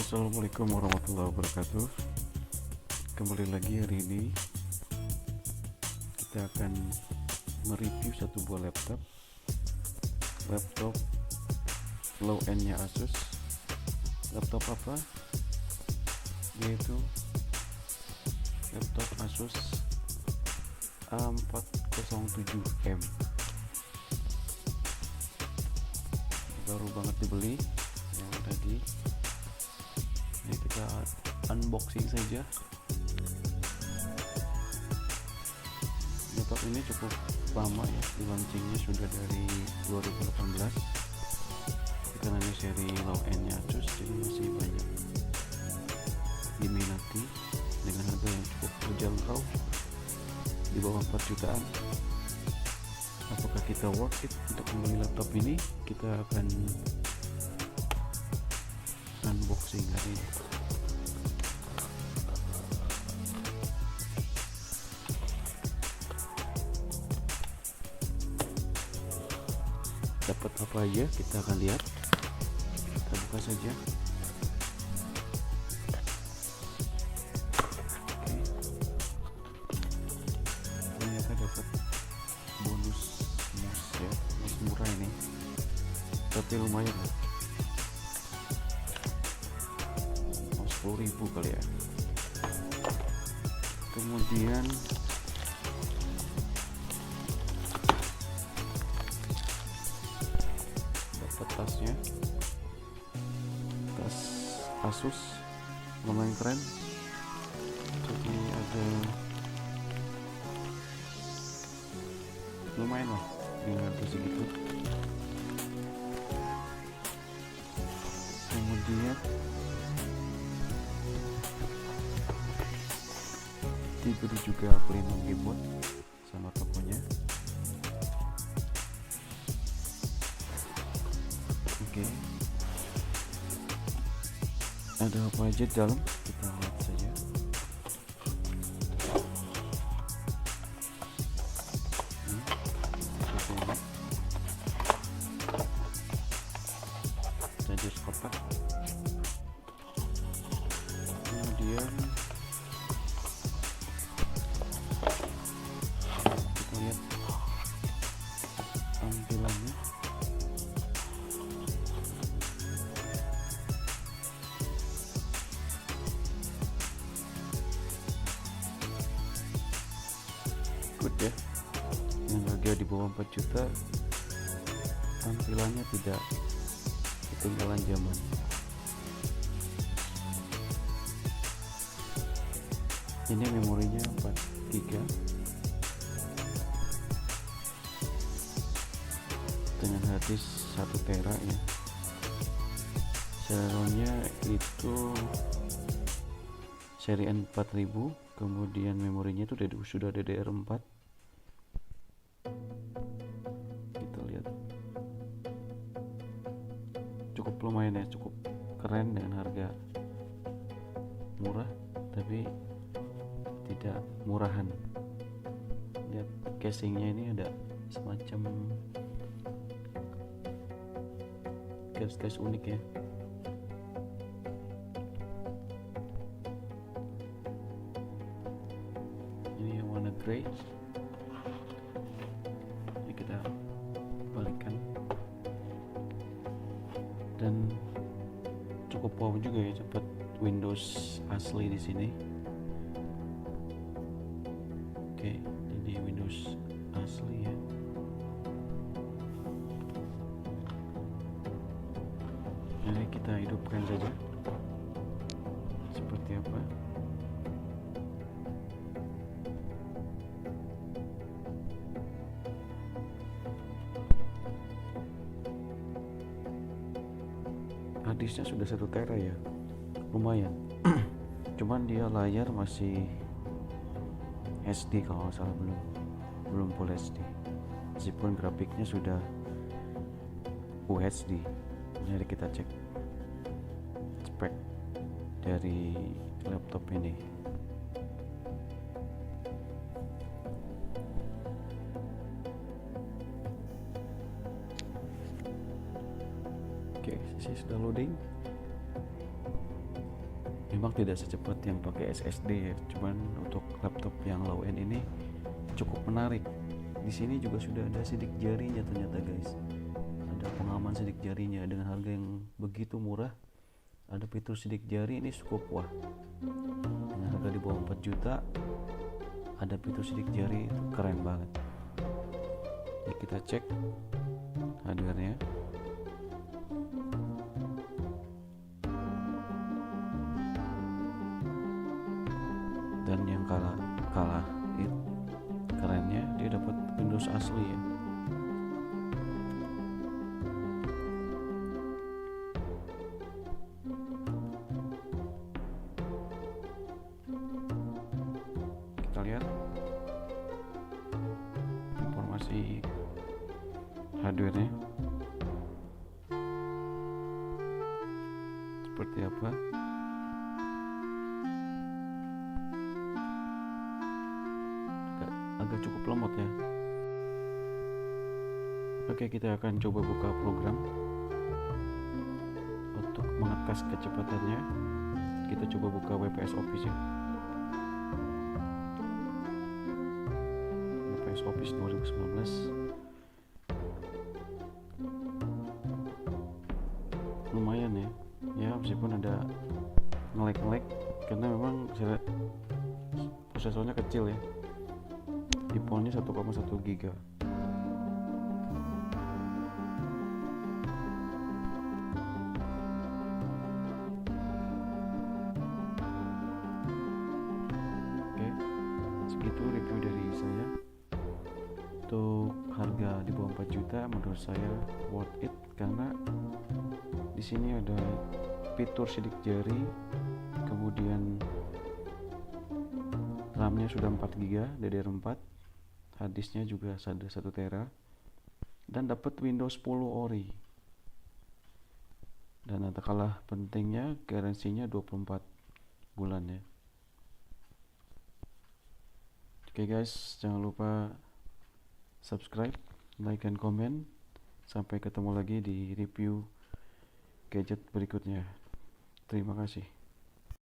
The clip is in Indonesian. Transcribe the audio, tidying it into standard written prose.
Assalamualaikum warahmatullahi wabarakatuh. Kembali lagi hari ini kita akan mereview satu buah laptop low end nya Asus. Laptop apa? Yaitu laptop Asus A407M. Baru banget dibeli yang tadi. Ini kita unboxing saja. Laptop ini cukup lama ya, di launchingnya sudah dari 2018. Karena ini seri low end nya Asus, jadi masih banyak diminati dengan harga yang cukup terjangkau di bawah 4 jutaan. Apakah kita worth it untuk membeli laptop ini? Kita akan unboxing hari ini. Dapat apa aja kita akan lihat. Kita buka saja. Oke. Ternyata dapat bonus mouse ya, mouse murah ini, tapi lumayan lah. 10.000 kali ya. Kemudian dapat tasnya, tas Asus, lumayan keren. Jadi ada lumayan lah di harga segitu. Kemudian diberi juga pelindung keyboard sama tokonya. Oke. Ada apa aja di dalam? Kita lihat saja. Seperti ini. Charger kotak. Kemudian lihat tampilannya. Good ya, yang harga di bawah 4 juta, tampilannya tidak ketinggalan zaman. Ini memorinya 4 GB dengan harddisk 1 tera ya. Serialnya itu seri N4000, kemudian memorinya itu sudah DDR4. Kita lihat, cukup lumayan ya, cukup keren dengan harga murah tapi tidak murahan. Lihat casingnya, ini ada semacam gaesss unik ya. Ini yang warna grey. Ini kita balikkan, dan cukup wow juga ya, cepat Windows asli di sini. Oke, ini Windows asli ya. Jadi kita hidupkan saja seperti apa. Harddisknya sudah 1 tera ya, lumayan. Cuman dia layar masih SD kalau nggak salah, belum full HD, meskipun grafiknya sudah UHD. Jadi kita cek spek dari laptop ini. Oke, sisi sudah loading. memang tidak secepat yang pakai SSD ya, cuman untuk laptop yang low end ini cukup menarik. Di sini juga sudah ada sidik jarinya ternyata guys, ada pengaman sidik jarinya dengan harga yang begitu murah. Ada fitur sidik jari, ini cukup wah. Dengan harga di bawah 4 juta ada fitur sidik jari, itu keren banget ya. Kita cek hardware-nya. Dan yang kalah kerennya, dia dapat Windows asli ya. Kita lihat informasi hardware-nya seperti apa. Agak cukup lemot ya. Oke, kita akan coba buka program untuk mengetes kecepatannya. Kita coba buka WPS Office ya. WPS Office 2019. Lumayan ya. Ya, meskipun ada nge-lag karena memang prosesornya kecil ya. Di poundnya 1,1 giga. Oke, segitu review dari saya. Untuk harga di bawah 4 juta menurut saya worth it, karena di sini ada fitur sidik jari, kemudian RAM-nya sudah 4 GB DDR4, harddisknya juga ada 1 tera, dan dapat Windows 10 ori. Dan tak kalah pentingnya, garansinya 24 bulan ya. Oke guys, jangan lupa subscribe, like, dan komen. Sampai ketemu lagi di review gadget berikutnya. Terima kasih.